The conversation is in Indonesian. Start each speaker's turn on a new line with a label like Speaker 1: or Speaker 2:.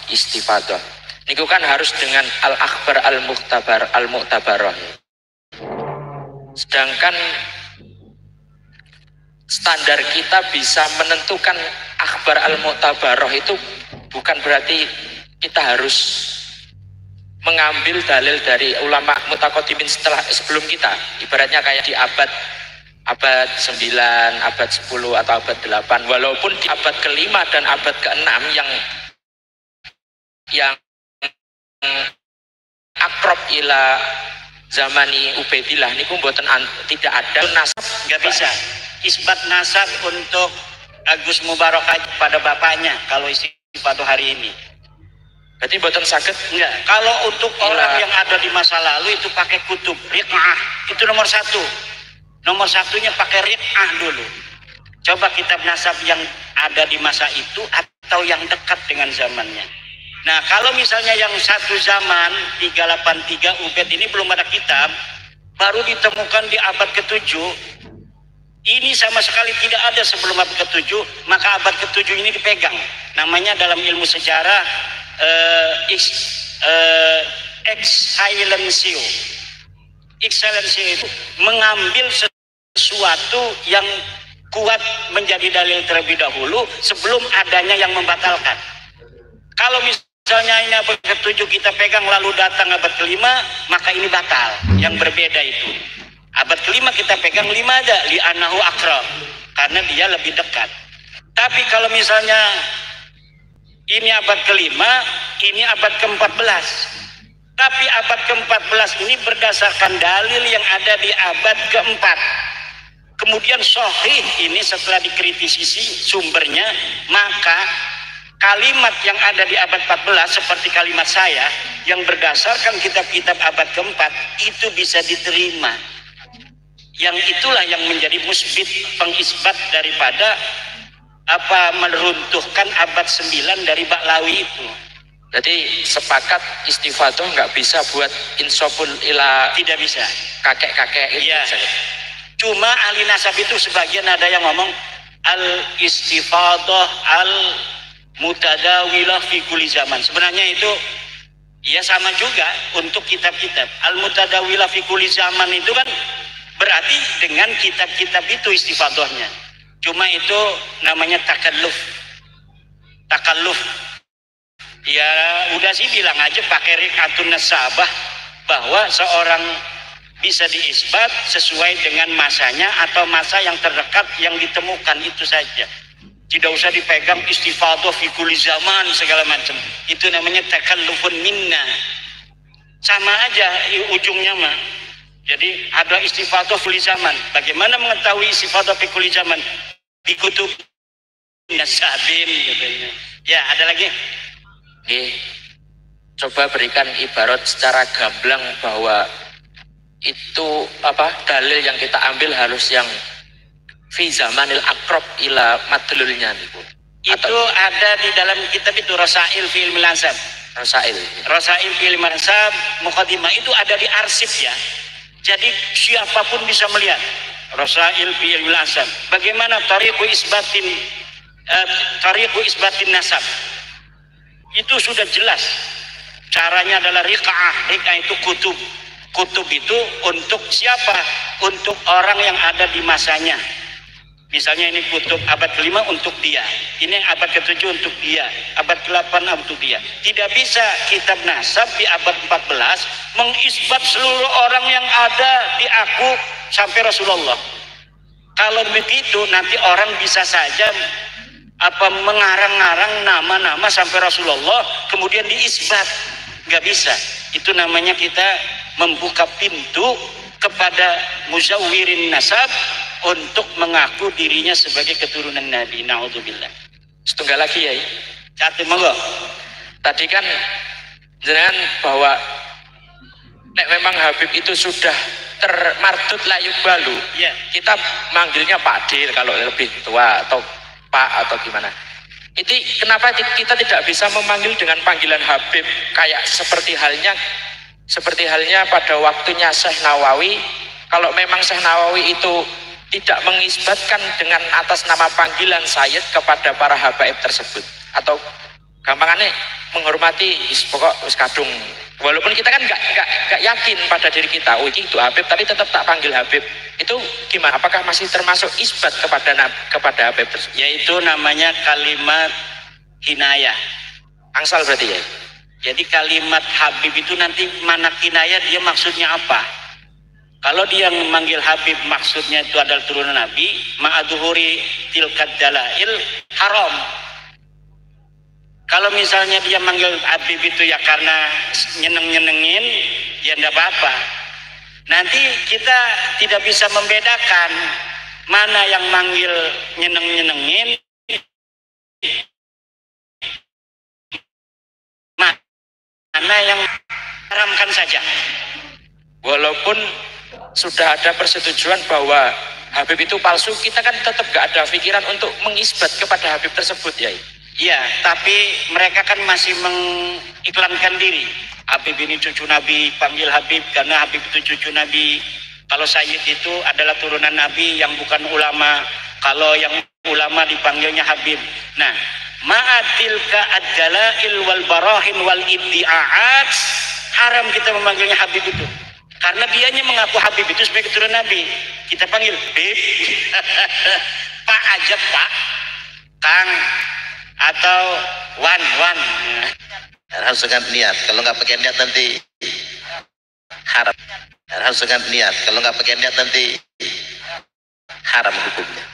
Speaker 1: istifadah. Niku kan harus dengan al-akhbar al-mu'tabarah. Sedangkan standar kita bisa menentukan akhbar al-mu'tabarah itu bukan berarti kita harus mengambil dalil dari ulama mutaqaddimin sebelum kita. Ibaratnya kayak di abad 9, abad 10 atau abad 8, walaupun di abad ke-5 dan abad ke-6 yang akrab ila zamani Ubaidillah niku mboten tidak ada nasab,
Speaker 2: nggak bisa isbat nasab untuk Agus Mubarak pada bapaknya kalau istifadah hari ini.
Speaker 1: Berarti mboten saged
Speaker 2: enggak. Kalau untuk orang yang ada di masa lalu itu pakai kutub riq'ah, itu nomor satu. Nomor satunya pakai riq'ah dulu. Coba kitab nasab yang ada di masa itu atau yang dekat dengan zamannya. Nah, kalau misalnya yang satu zaman 383 Ubaid ini belum ada kitab, baru ditemukan di abad ke-7. Ini sama sekali tidak ada sebelum abad ke-7, maka abad ke-7 ini dipegang. Namanya dalam ilmu sejarah excellencio. Excellencio itu mengambil sesuatu yang kuat menjadi dalil terlebih dahulu sebelum adanya yang membatalkan. Kalau misalnya ini abad ke-7 kita pegang lalu datang abad ke-5, maka ini batal. Yang berbeda itu. Abad ke-5 kita pegang 5 aja, li'anahu akrab, karena dia lebih dekat. Tapi kalau misalnya ini abad ke-5, ini abad ke-14. Tapi abad ke-14 ini berdasarkan dalil yang ada di abad ke-4. Kemudian sahih ini setelah dikritisi sumbernya, maka kalimat yang ada di abad 14 seperti kalimat saya yang berdasarkan kitab-kitab abad ke-4 itu bisa diterima. Yang itulah yang menjadi musbit, pengisbat daripada meruntuhkan abad 9 dari Ba'lawi itu.
Speaker 1: Jadi sepakat istifadah nggak bisa buat insoful ila,
Speaker 2: tidak bisa
Speaker 1: kakek-kakek itu.
Speaker 2: Ya. Cuma ahli nasab itu sebagian ada yang ngomong al istifadah al mutadawilah fi kulli zaman. Sebenarnya itu ya sama juga untuk kitab-kitab. Al mutadawilah fi kulli zaman itu kan berarti dengan kitab-kitab itu istifadahnya. Cuma itu namanya takalluf. Ya udah sih bilang aja pakai riq'atun nasabah bahwa seorang bisa diisbat sesuai dengan masanya atau masa yang terdekat yang ditemukan, itu saja. Tidak usah dipegang istifadah fi kulli zaman segala macam. Itu namanya takallufun minna. Sama aja ujungnya mah. Jadi ada istifadah kulli zaman. Bagaimana mengetahui istifadah fi kulli zaman? Di kutub nasabin katanya. Ya, ada lagi?
Speaker 1: Coba berikan ibarat secara gamblang bahwa itu dalil yang kita ambil harus yang fi zamanil akrab ila madlulnya niku.
Speaker 2: Itu ada di dalam kitab itu Rasail fi ilmil ansab. Rasail fi ilmil ansab muqaddimah itu ada di arsip ya. Jadi siapapun bisa melihat Rasail fi ilmil ansab. Bagaimana tariqu isbatin nasab? Itu sudah jelas. Caranya adalah riq'ah. Riq'ah itu kutub. Kutub itu untuk siapa? Untuk orang yang ada di masanya. Misalnya ini kutub abad ke-5 untuk dia. Ini abad ke-7 untuk dia. Abad ke-8 untuk dia. Tidak bisa kitab nasab di abad 14 mengisbat seluruh orang yang ada di aku sampai Rasulullah. Kalau begitu nanti orang bisa saja mengarang-arang nama-nama sampai Rasulullah kemudian diisbat. Nggak bisa. Itu namanya kita membuka pintu kepada muzawwirin nasab untuk mengaku dirinya sebagai keturunan Nabi. Na'udzubillah.
Speaker 1: Setunggal lagi ya.
Speaker 2: Satu monggo.
Speaker 1: Tadi kan jenengan bahwa nek memang Habib itu sudah termardut layuk balu.
Speaker 2: Ya.
Speaker 1: Kita manggilnya Pak D kalau lebih tua atau Pak atau gimana. Itu kenapa kita tidak bisa memanggil dengan panggilan Habib kayak seperti halnya pada waktunya Syekh Nawawi. Kalau memang Syekh Nawawi itu tidak mengisbatkan dengan atas nama panggilan Sayyid kepada para habaib tersebut, atau Gampangannya menghormati pokok wis kadung. Walaupun kita kan nggak yakin pada diri kita, oh ini itu Habib, tapi tetap tak panggil Habib. Itu gimana? Apakah masih termasuk isbat kepada Habib tersebut?
Speaker 2: Yaitu namanya kalimat kinayah.
Speaker 1: Angsal berarti ya.
Speaker 2: Jadi kalimat Habib itu nanti mana kinayah dia maksudnya apa? Kalau dia memanggil Habib maksudnya itu adalah turunan Nabi, ma'aduhuri tilkad dalail haram. Kalau misalnya dia manggil Habib itu ya karena nyeneng-nyenengin, ya enggak apa-apa. Nanti kita tidak bisa membedakan mana yang manggil nyeneng-nyenengin, mana yang haramkan saja.
Speaker 1: Walaupun sudah ada persetujuan bahwa Habib itu palsu, kita kan tetap gak ada pikiran untuk mengisbat kepada Habib tersebut ya.
Speaker 2: Iya, tapi mereka kan masih mengiklankan diri. Habib ini cucu Nabi, panggil Habib karena Habib itu cucu Nabi. Kalau Sayyid itu adalah turunan Nabi yang bukan ulama. Kalau yang ulama dipanggilnya Habib. Nah, ma'atilka ad-dalail wal barahin wal iddi'aat, haram kita memanggilnya Habib itu. Karena dianya mengaku Habib itu sebagai keturunan Nabi. Kita panggil Habib. Pak aja Pak, Kang, atau Wan.
Speaker 3: Harus dengan niat. Kalau nggak pakai niat nanti haram. Harus dengan niat. Kalau nggak pakai niat nanti haram hukumnya.